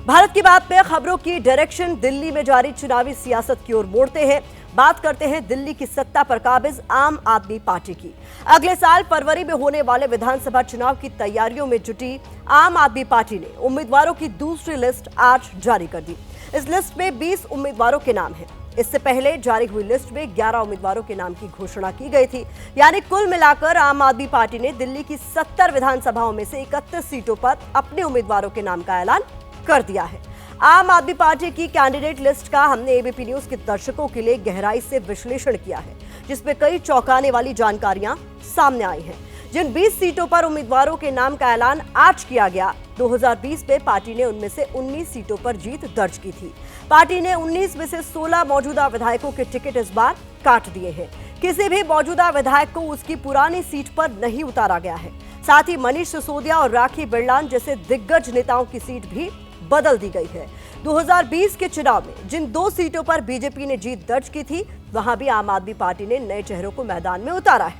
भारत की बात में खबरों की डायरेक्शन दिल्ली में जारी चुनावी सियासत की ओर मोड़ते हैं। बात करते हैं दिल्ली की सत्ता पर काबिज आम आदमी पार्टी की। अगले साल फरवरी में होने वाले विधानसभा चुनाव की तैयारियों में जुटी आम आदमी पार्टी ने उम्मीदवारों की दूसरी लिस्ट आज जारी कर दी। इस लिस्ट में 20 उम्मीदवारों के नाम हैं। इससे पहले जारी हुई लिस्ट में 11 उम्मीदवारों के नाम की घोषणा की गई थी। यानी कुल मिलाकर आम आदमी पार्टी ने दिल्ली की 70 विधानसभाओं में से 31 सीटों पर अपने उम्मीदवारों के नाम का ऐलान कर दिया है। आम आदमी पार्टी की कैंडिडेट लिस्ट का हमने एबीपी न्यूज के दर्शकों के लिए गहराई से विश्लेषण किया है, जिसमें कई चौंकाने वाली जानकारियां सामने आई हैं। जिन 20 सीटों पर उम्मीदवारों के नाम का ऐलान आज किया गया, 2020 में पार्टी ने उनमें से 19 सीटों पर जीत दर्ज की थी। पार्टी ने 19 में से 16 मौजूदा विधायकों के टिकट इस बार काट दिए हैं। किसी भी मौजूदा विधायक को उसकी पुरानी सीट पर नहीं उतारा गया है। साथ ही मनीष सिसोदिया और राखी बिरलान जैसे दिग्गज नेताओं की सीट भी बदल दी गई है। 2020 के चुनाव में जिन 2 सीटों पर बीजेपी ने जीत दर्ज की थी, वहां भी आम आदमी पार्टी ने नए चेहरों को मैदान में उतारा है।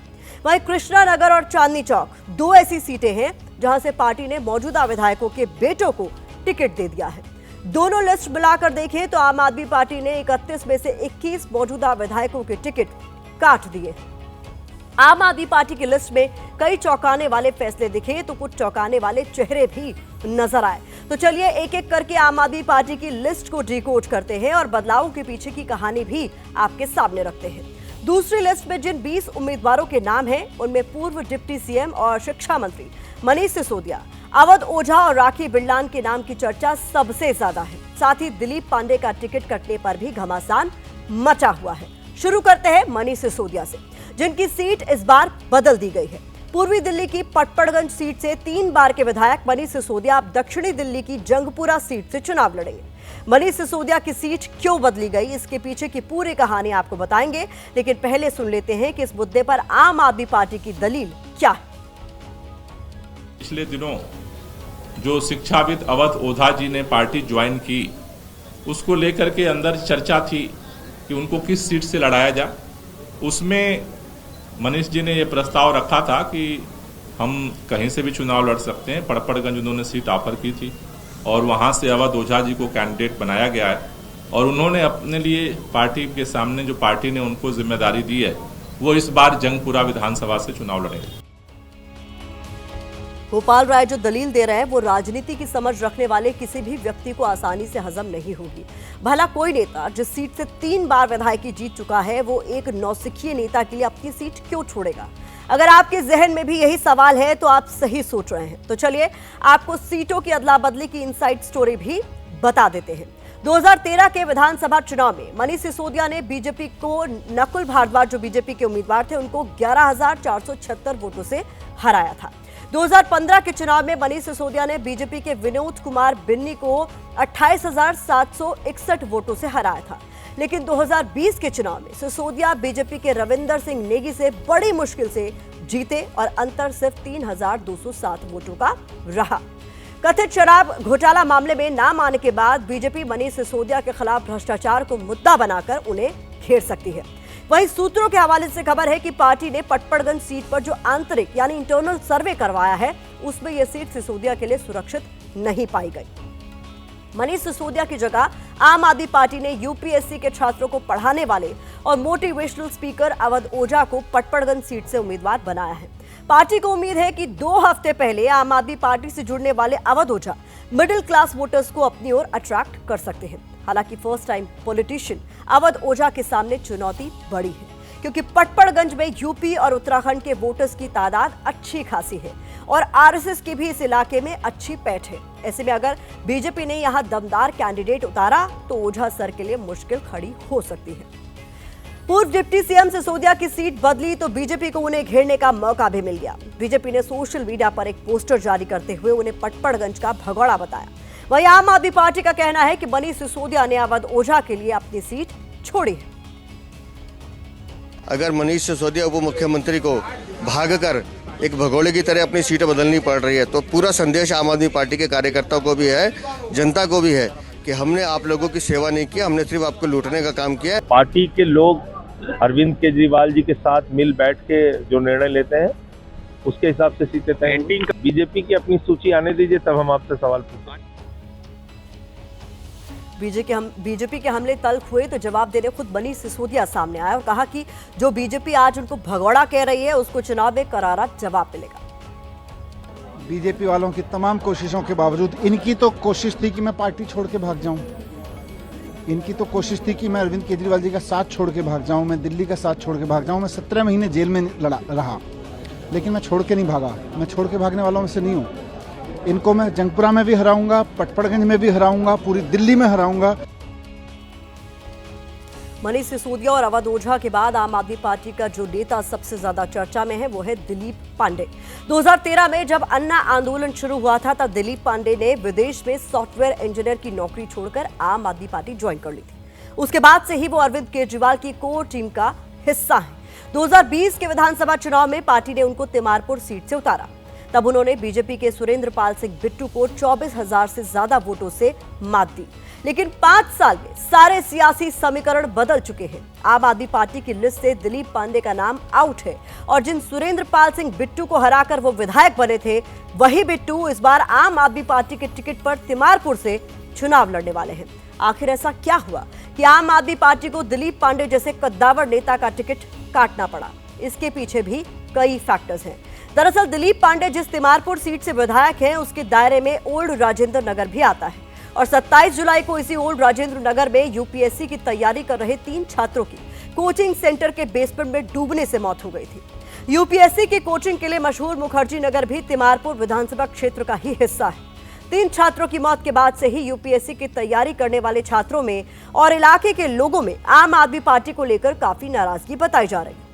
वहीं कृष्णा नगर और चांदनी चौक 2 ऐसी सीटें हैं जहां से पार्टी ने मौजूदा विधायकों के बेटों को टिकट दे दिया है। दोनों लिस्ट मिलाकर देखें तो आम आदमी पार्टी ने 31 में से 21 मौजूदा विधायकों के टिकट काट दिए। आम आदमी पार्टी की लिस्ट में कई चौंकाने वाले फैसले दिखे तो कुछ चौंकाने वाले चेहरे भी नजर आए। तो चलिए एक एक करके आम आदमी पार्टी की लिस्ट को डिकोड करते हैं और बदलावों के पीछे की कहानी भी आपके सामने रखते हैं। दूसरी लिस्ट में जिन 20 उम्मीदवारों के नाम हैं, उनमें पूर्व डिप्टी सीएम और शिक्षा मंत्री मनीष सिसोदिया, अवध ओझा और राखी बिरलान के नाम की चर्चा सबसे ज्यादा है। साथ ही दिलीप पांडे का टिकट कटने पर भी घमासान मचा हुआ है। शुरू करते हैं मनीष सिसोदिया से, जिनकी सीट इस बार बदल दी गई है। पूर्वी दिल्ली की पटपड़गंज सीट से 3 बार के विधायक मनीष सिसोदिया अब दक्षिणी दिल्ली की जंगपुरा सीट से चुनाव लड़ेंगे। मनीष सिसोदिया की सीट क्यों बदली गई, इसके पीछे की पूरी कहानी आपको बताएंगे, लेकिन पहले सुन लेते हैं कि इस मुद्दे पर आम आदमी पार्टी की दलील क्या है। पिछले दिनों जो शिक्षाविद अवध ओझा जी ने पार्टी ज्वाइन की, उसको लेकर के अंदर चर्चा थी कि उनको किस सीट से लड़ाया जाए। उसमें मनीष जी ने ये प्रस्ताव रखा था कि हम कहीं से भी चुनाव लड़ सकते हैं। पड़पड़गंज उन्होंने सीट ऑफर की थी और वहाँ से अवध ओझा जी को कैंडिडेट बनाया गया है और उन्होंने अपने लिए पार्टी के सामने जो पार्टी ने उनको जिम्मेदारी दी है, वो इस बार जंगपुरा विधानसभा से चुनाव लड़ेंगे। गोपाल राय जो दलील दे रहे हैं वो राजनीति की समझ रखने वाले किसी भी व्यक्ति को आसानी से हजम नहीं होगी। भला कोई नेता जिस सीट से 3 बार विधायकी जीत चुका है, वो एक नौसिखिए नेता के लिए अपनी सीट क्यों छोड़ेगा? अगर आपके जहन में भी यही सवाल है तो आप सही सोच रहे हैं। तो चलिए आपको सीटों की अदला बदली की इनसाइड स्टोरी भी बता देते हैं। 2013 के विधानसभा चुनाव में मनीष सिसोदिया ने बीजेपी को नकुल भारद्वाज जो बीजेपी के उम्मीदवार थे, उनको 11,476 वोटों से हराया था। 2015 के चुनाव में मनीष सिसोदिया ने बीजेपी के विनोद कुमार बिन्नी को 28,761 वोटों से हराया था। लेकिन 2020 के चुनाव में सिसोदिया बीजेपी के रविंदर सिंह नेगी से बड़ी मुश्किल से जीते और अंतर सिर्फ 3,207 वोटों का रहा। कथित शराब घोटाला मामले में नाम आने के बाद बीजेपी मनीष सिसोदिया के खिलाफ भ्रष्टाचार को मुद्दा बनाकर उन्हें घेर सकती है। वहीं सूत्रों के हवाले से खबर है कि पार्टी ने पटपड़गंज सीट पर जो आंतरिक यानी इंटरनल सर्वे करवाया है, उसमें यह सीट सिसोदिया के लिए सुरक्षित नहीं पाई गई। मनीष सिसोदिया की जगह आम आदमी पार्टी ने यूपीएससी के छात्रों को पढ़ाने वाले और मोटिवेशनल स्पीकर अवध ओझा को पटपड़गंज सीट से उम्मीदवार बनाया है। पार्टी को उम्मीद है कि 2 हफ्ते पहले आम आदमी पार्टी से जुड़ने वाले अवध ओझा मिडिल क्लास वोटर्स को अपनी ओर अट्रैक्ट कर सकते हैं। हालांकि फर्स्ट टाइम पॉलिटिशियन अवध ओझा के सामने चुनौती बड़ी है, क्योंकि पटपड़गंज में यूपी और उत्तराखंड के वोटर्स की तादाद अच्छी खासी है और आरएसएस की भी इस इलाके में अच्छी पैठ है। ऐसे में अगर बीजेपी ने यहां दमदार कैंडिडेट उतारा तो ओझा सर के लिए मुश्किल खड़ी हो सकती है। पूर्व डिप्टी सीएम सिसोदिया की सीट बदली तो बीजेपी को उन्हें घेरने का मौका भी मिल गया। बीजेपी ने सोशल मीडिया पर एक पोस्टर जारी करते हुए उन्हें पटपड़गंज का भगोड़ा बताया। वहीं आम आदमी पार्टी का कहना है कि मनीष सिसोदिया ने अवध ओझा के लिए अपनी सीट छोड़ी है। अगर मनीष सिसोदिया उप मुख्यमंत्री को भागकर एक भगोड़े की तरह अपनी सीटें बदलनी पड़ रही है, तो पूरा संदेश आम आदमी पार्टी के कार्यकर्ताओं को भी है, जनता को भी है कि हमने आप लोगों की सेवा नहीं किया, हमने सिर्फ आपको लूटने का काम किया है। पार्टी के लोग अरविंद केजरीवाल जी के साथ मिल बैठ के जो निर्णय लेते हैं, उसके हिसाब से सीटें तय। बीजेपी की अपनी सूची आने दीजिए, तब हम आपसे सवाल पूछेंगे। बीजेपी के हमले तल्ख हुए तो जवाब देने खुद मनीष सिसोदिया सामने आया और कहा कि जो बीजेपी आज उनको भगोड़ा कह रही है उसको चुनाव में करारा जवाब मिलेगा। बीजेपी वालों की तमाम कोशिशों के बावजूद इनकी तो कोशिश थी कि मैं पार्टी छोड़ के भाग जाऊं, इनकी तो कोशिश थी कि मैं अरविंद केजरीवाल जी का साथ छोड़ के भाग जाऊं, मैं दिल्ली का साथ छोड़ के भाग जाऊं। मैं 17 महीने जेल में रहा, लेकिन मैं छोड़ के नहीं भागा। मैं छोड़ के भागने वालों में से नहीं हूं। इनको मैं जंगपुरा में भी हराऊंगा, पटपड़गंज में भी हराऊंगा, पूरी दिल्ली में हराऊंगा। मनीष सिसोदिया और अवध ओझा के बाद आम आदमी पार्टी का जो नेता सबसे ज्यादा चर्चा में है वो है दिलीप पांडे। 2013 में जब अन्ना आंदोलन शुरू हुआ था तब दिलीप पांडे ने विदेश में सॉफ्टवेयर इंजीनियर की नौकरी छोड़कर आम आदमी पार्टी ज्वाइन कर ली थी। उसके बाद से ही वो अरविंद केजरीवाल की कोर टीम का हिस्सा है। 2020 के विधानसभा चुनाव में पार्टी ने उनको तिमारपुर सीट से उतारा। तब उन्होंने बीजेपी के सुरेंद्र पाल सिंह बिट्टू को 24,000 से ज्यादा वोटों से मात दी। लेकिन 5 साल में सारे सियासी समीकरण बदल चुके हैं। आम आदमी पार्टी की लिस्ट से दिलीप पांडे का नाम आउट है और जिन सुरेंद्र पाल सिंह बिट्टू को हराकर वो विधायक बने थे, वही बिट्टू इस बार आम आदमी पार्टी के टिकट पर तिमारपुर से चुनाव लड़ने वाले हैं। आखिर ऐसा क्या हुआ कि आम आदमी पार्टी को दिलीप पांडे जैसे कद्दावर नेता का टिकट काटना पड़ा? इसके पीछे भी कई फैक्टर्स हैं। दरअसल दिलीप पांडे जिस तिमारपुर सीट से विधायक हैं उसके दायरे में ओल्ड राजेंद्र नगर भी आता है और 27 जुलाई को इसी ओल्ड राजेंद्र नगर में यूपीएससी की तैयारी कर रहे 3 छात्रों की कोचिंग सेंटर के बेसमेंट में डूबने से मौत हो गई थी। यूपीएससी की कोचिंग के लिए मशहूर मुखर्जी नगर भी तिमारपुर विधानसभा क्षेत्र का ही हिस्सा है। 3 छात्रों की मौत के बाद से ही यूपीएससी की तैयारी करने वाले छात्रों में और इलाके के लोगों में आम आदमी पार्टी को लेकर काफी नाराजगी बताई जा रही है।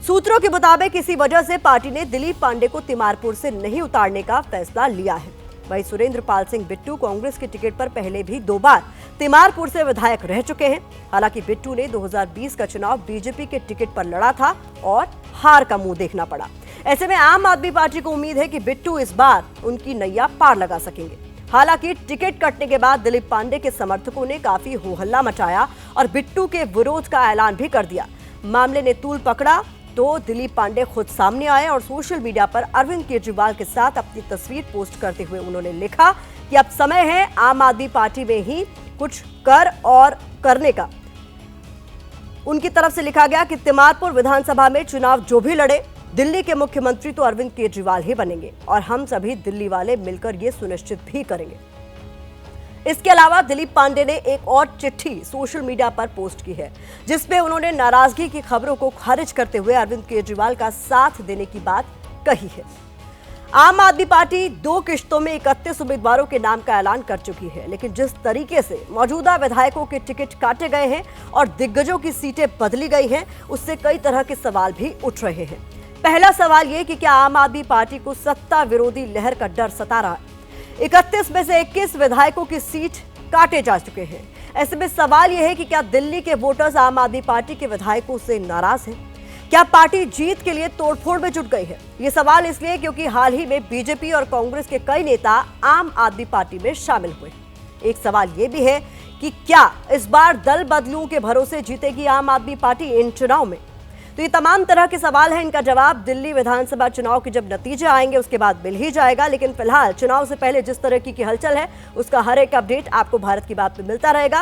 सूत्रों के मुताबिक इसी वजह से पार्टी ने दिलीप पांडे को तिमारपुर से नहीं उतारने का फैसला लिया है। वहीं सुरेंद्र पाल सिंह बिट्टू कांग्रेस के टिकट पर पहले भी 2 बार तिमारपुर से विधायक रह चुके हैं। हालांकि बिट्टू ने 2020 का चुनाव बीजेपी के टिकट पर लड़ा था और हार का मुंह देखना पड़ा। ऐसे में आम आदमी पार्टी को उम्मीद है कि बिट्टू इस बार उनकी नैया पार लगा सकेंगे। हालांकि टिकट कटने के बाद दिलीप पांडे के समर्थकों ने काफी हो हल्ला मचाया और बिट्टू के विरोध का ऐलान भी कर दिया। मामले ने तूल पकड़ा तो दिलीप पांडे खुद सामने आए और सोशल मीडिया पर अरविंद केजरीवाल के साथ अपनी तस्वीर पोस्ट करते हुए उन्होंने लिखा कि अब समय है आम आदमी पार्टी में ही कुछ कर और करने का। उनकी तरफ से लिखा गया कि तिमारपुर विधानसभा में चुनाव जो भी लड़े, दिल्ली के मुख्यमंत्री तो अरविंद केजरीवाल ही बनेंगे और हम सभी दिल्ली वाले मिलकर ये सुनिश्चित भी करेंगे। इसके अलावा दिलीप पांडे ने एक और चिट्ठी सोशल मीडिया पर पोस्ट की है जिसमें उन्होंने नाराजगी की खबरों को खारिज करते हुए अरविंद केजरीवाल का साथ देने की बात कही है। आम आदमी पार्टी 2 किश्तों में 31 उम्मीदवारों के नाम का ऐलान कर चुकी है, लेकिन जिस तरीके से मौजूदा विधायकों के टिकट काटे गए हैं और दिग्गजों की सीटें बदली गई हैं, उससे कई तरह के सवाल भी उठ रहे हैं। पहला सवाल ये कि क्या आम आदमी पार्टी को सत्ता विरोधी लहर का डर सता रहा है? 31 में से 21 विधायकों की सीट काटे जा चुके हैं। ऐसे में सवाल यह है कि क्या दिल्ली के वोटर्स आम आदमी पार्टी के विधायकों से नाराज हैं? क्या पार्टी जीत के लिए तोड़फोड़ में जुट गई है? ये सवाल इसलिए क्योंकि हाल ही में बीजेपी और कांग्रेस के कई नेता आम आदमी पार्टी में शामिल हुए। एक सवाल ये भी है कि क्या इस बार दल बदलूं के भरोसे जीतेगी आम आदमी पार्टी इन चुनाव में? तो ये तमाम तरह के सवाल हैं। इनका जवाब दिल्ली विधानसभा चुनाव के जब नतीजे आएंगे उसके बाद मिल ही जाएगा। लेकिन फिलहाल चुनाव से पहले जिस तरह की हलचल है उसका हर एक अपडेट आपको भारत की बात में मिलता रहेगा।